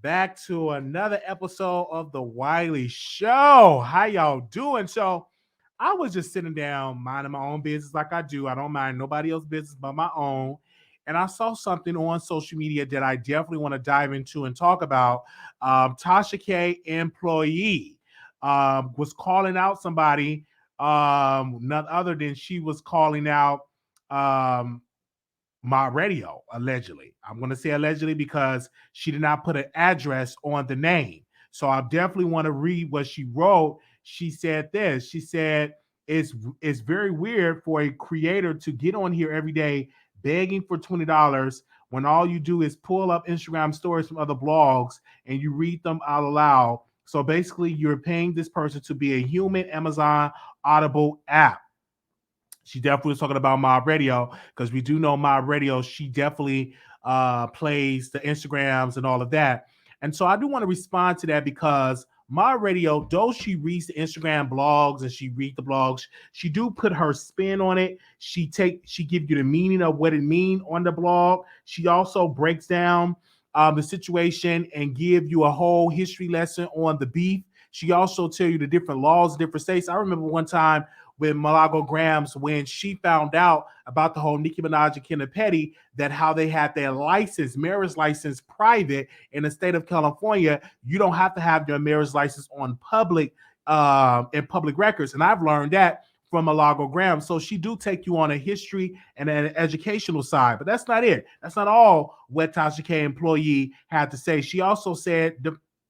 back to another episode of the Wiley Show. How y'all doing? So, I was just sitting down, minding my own business like I do. I don't mind nobody else's business but my own. And I saw something on social media that I definitely want to dive into and talk about. Tasha K employee was calling out somebody, none other than she was calling out um, my radio, allegedly. I'm going to say allegedly because she did not put an address on the name. So I definitely want to read what she wrote. She said this. She said, it's very weird for a creator to get on here every day begging for $20 when all you do is pull up Instagram stories from other blogs and you read them out aloud. So basically, you're paying this person to be a human Amazon Audible app. She definitely was talking about Mob Radio because we do know Mob Radio. She definitely plays the Instagrams and all of that. And so I do want to respond to that because Mob Radio, though she reads the Instagram blogs and she reads the blogs, she do put her spin on it. She give you the meaning of what it mean on the blog. She also breaks down the situation and give you a whole history lesson on the beef. She also tell you the different laws, different states. I remember one time with Malago Grams when she found out about the whole Nicki Minaj and Kenneth Petty, that how they had their license, marriage license, private in the state of California. You don't have to have your marriage license on public in public records, and I've learned that from Malago Graham. So she do take you on a history and an educational side, but that's not it. That's not all what Tasha K employee had to say. She also said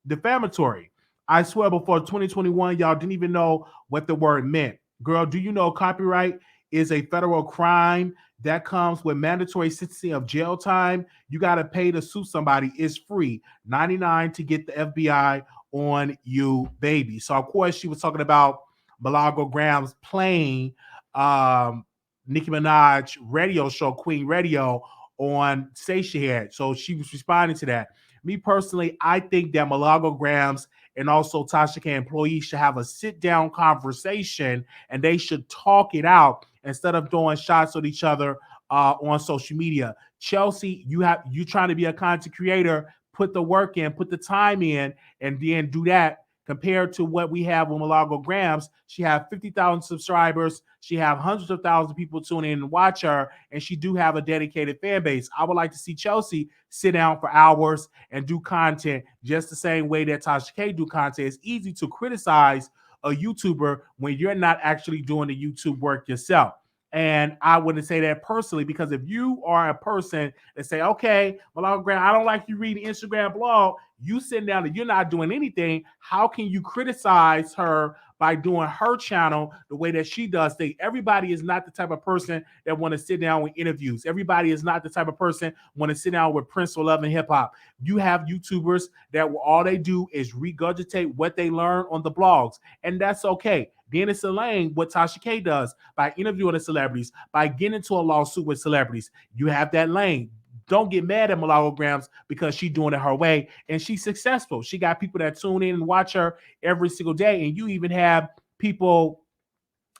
defamatory. I swear before 2021, y'all didn't even know what the word meant. Girl, do you know copyright is a federal crime that comes with mandatory sentencing of jail time? You got to pay to sue somebody. It's free. 99 to get the FBI on you, baby. So, of course, she was talking about Malago Graham's playing Nicki Minaj radio show, Queen Radio, on station head. So she was responding to that. Me personally, I think that Malago Grams and also Tasha K employees should have a sit down conversation and they should talk it out instead of throwing shots at each other on social media. Chelsea, you trying to be a content creator, put the work in, put the time in, and then do that. Compared to what we have with Malago Grams, she have 50,000 subscribers. She have hundreds of thousands of people tune in and watch her, and she do have a dedicated fan base. I would like to see Chelsea sit down for hours and do content just the same way that Tasha K do content. It's easy to criticize a YouTuber when you're not actually doing the YouTube work yourself. And I wouldn't say that personally because if you are a person that say, okay, Malago Graham, I don't like you reading Instagram blog, you sitting down and you're not doing anything, how can you criticize her by doing her channel the way that she does things? Everybody is not the type of person that want to sit down with interviews. Everybody is not the type of person want to sit down with Prince or Love and Hip Hop. You have YouTubers that all they do is regurgitate what they learn on the blogs, and that's okay. Then it's a lane what Tasha K does by interviewing the celebrities, by getting into a lawsuit with celebrities. You have that lane. Don't get mad at Malago Grams because she's doing it her way and she's successful. She got people that tune in and watch her every single day. And you even have people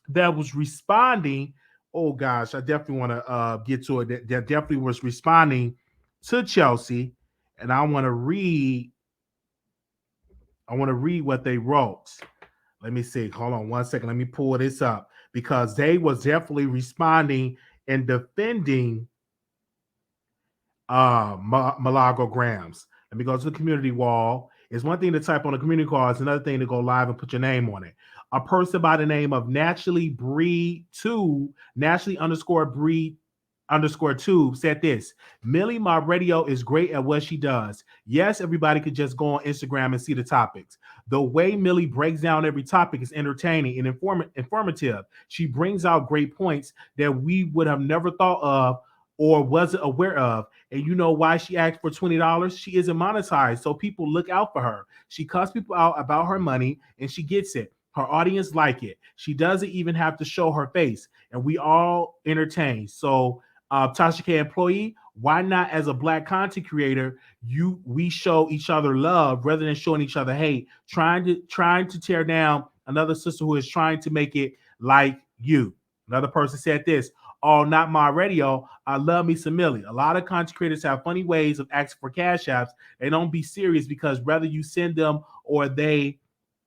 that was responding. Oh gosh, I definitely want to get to it. That definitely was responding to Chelsea. And I want to read what they wrote. Let me see. Hold on one second. Let me pull this up because they was definitely responding and defending Malago Grams. Let me go to the community wall. It's one thing to type on a community call. It's another thing to go live and put your name on it. A person by the name of naturally underscore breed underscore tube said this: Millie Mob Radio is great at what she does. Yes, everybody could just go on Instagram and see the topics. The way Millie breaks down every topic is entertaining and informative. She brings out great points that we would have never thought of or wasn't aware of. And you know why she asked for $20? She isn't monetized, so people look out for her. She cuts people out about her money, and she gets it. Her audience like it. She doesn't even have to show her face, and we all entertain. So, Tasha K employee, why not as a black content creator, we show each other love rather than showing each other hate, trying to tear down another sister who is trying to make it like you. Another person said this: Oh, not my radio. I love me some Millie. A lot of content creators have funny ways of asking for cash apps. They don't be serious because whether you send them or they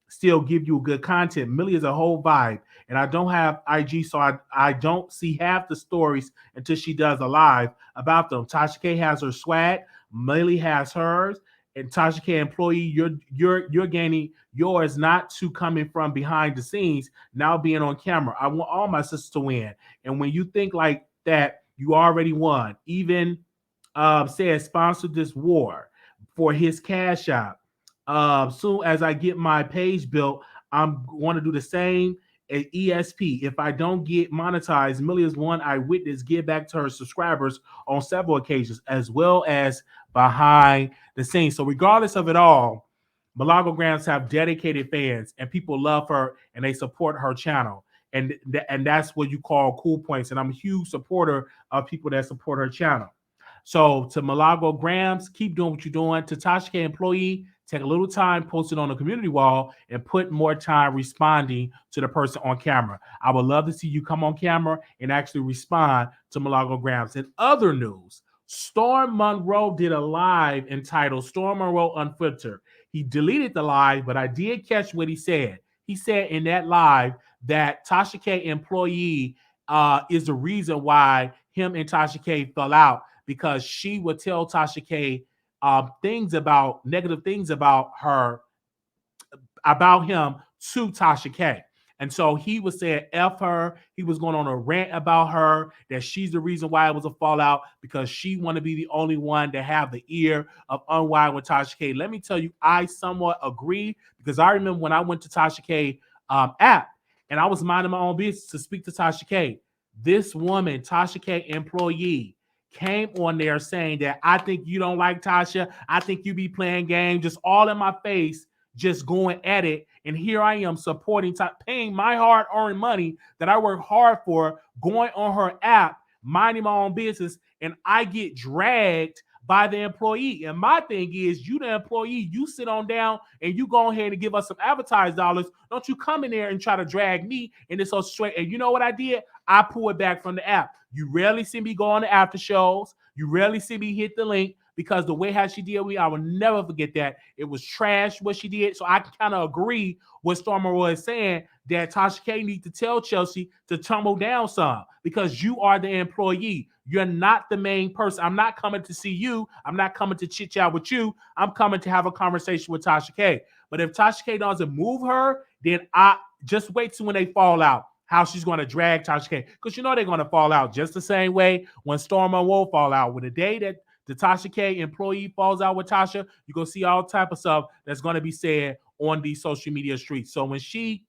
still give you good content. Millie is a whole vibe. And I don't have IG, so I don't see half the stories until she does a live about them. Tasha K has her swag, Millie has hers, and Tasha K employee, you're gaining yours not to coming from behind the scenes, now being on camera. I want all my sisters to win. And when you think like that, you already won. Even said sponsored this war for his cash app. Soon as I get my page built, I'm going to do the same at ESP. If I don't get monetized, Millie is one I witnessed give back to her subscribers on several occasions, as well as behind the scenes. So regardless of it all, Milagograms have dedicated fans and people love her and they support her channel. And that's what you call cool points. And I'm a huge supporter of people that support her channel. So to Malago Grams, keep doing what you're doing. To Tasha K employee, take a little time, post it on the community wall, and put more time responding to the person on camera. I would love to see you come on camera and actually respond to Malago Grams. In other news, Storm Monroe did a live entitled Storm Monroe Unfiltered. He deleted the live, but I did catch what he said. He said in that live that Tasha K employee is the reason why him and Tasha K fell out because she would tell Tasha K things about negative things about her, about him to Tasha K. And so he was saying F her. He was going on a rant about her, that she's the reason why it was a fallout because she want to be the only one to have the ear of unwind with Tasha K. Let me tell you, I somewhat agree because I remember when I went to Tasha K app and I was minding my own business to speak to Tasha K. This woman, Tasha K employee, came on there saying that I think you don't like Tasha. I think you be playing games, just all in my face, just going at it. And here I am supporting, paying my hard-earned money that I work hard for, going on her app, minding my own business, and I get dragged by the employee. And my thing is, you the employee, you sit on down and you go ahead and give us some advertised dollars. Don't you come in there and try to drag me in this whole straight. And you know what I did? I pull it back from the app. You rarely see me go on the after shows. You rarely see me hit the link because the way how she did me, I will never forget that. It was trash what she did. So I kind of agree with Stormer was saying that Tasha K need to tell Chelsea to tumble down some because you are the employee. You're not the main person. I'm not coming to see you. I'm not coming to chit chat with you. I'm coming to have a conversation with Tasha K. But if Tasha K doesn't move her, then I just wait till when they fall out, how she's going to drag Tasha K. Because you know they're going to fall out just the same way when Storm and Wolf fall out. With the day that the Tasha K employee falls out with Tasha, you're going to see all type of stuff that's going to be said on these social media streets. So when she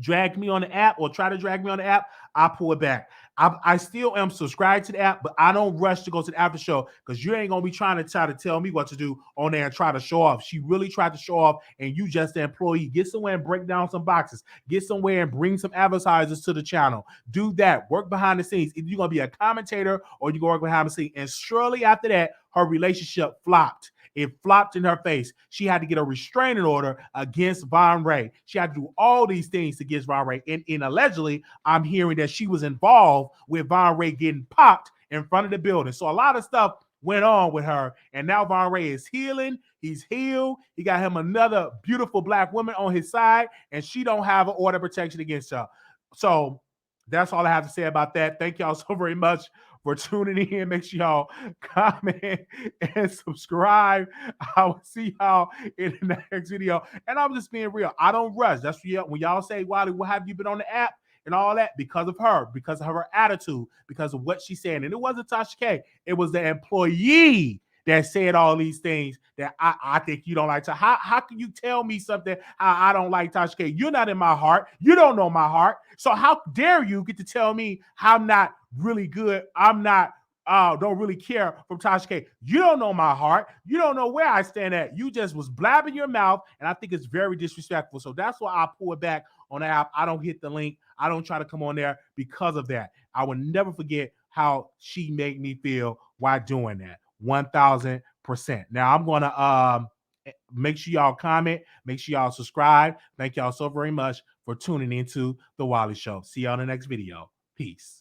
dragged me on the app or try to drag me on the app, I pull it back. I still am subscribed to the app, but I don't rush to go to the after show because you ain't going to be trying to tell me what to do on there and try to show off. She really tried to show off, and you just the employee. Get somewhere and break down some boxes. Get somewhere and bring some advertisers to the channel. Do that. Work behind the scenes. Either you're going to be a commentator or you're going to work behind the scenes. And surely after that, her relationship flopped. It flopped in her face. She had to get a restraining order against Von Ray. She had to do all these things against Von Ray. And allegedly, I'm hearing that she was involved with Von Ray getting popped in front of the building. So a lot of stuff went on with her. And now Von Ray is healing. He's healed. He got him another beautiful black woman on his side. And she don't have an order of protection against her. So that's all I have to say about that. Thank y'all so very much for tuning in. Make sure y'all comment and subscribe. I will see y'all in the next video. And I'm just being real. I don't rush. That's when y'all say, Wiley, what have you been on the app and all that? Because of her, because of her attitude, because of what she's saying. And it wasn't Tasha K. It was the employee that said all these things that I think you don't like. So how can you tell me something I don't like Tasha K? You're not in my heart. You don't know my heart. So how dare you get to tell me I'm not really good? I'm not don't really care from Tasha K. You don't know my heart. You don't know where I stand at. You just was blabbing your mouth, and I think it's very disrespectful. So that's why I pull it back on the app. I don't hit the link. I don't try to come on there because of that. I will never forget how she made me feel while doing that. 1,000%. Now I'm gonna make sure y'all comment, make sure y'all subscribe. Thank y'all so very much for tuning into the Wiley Show. See y'all in the next video. Peace.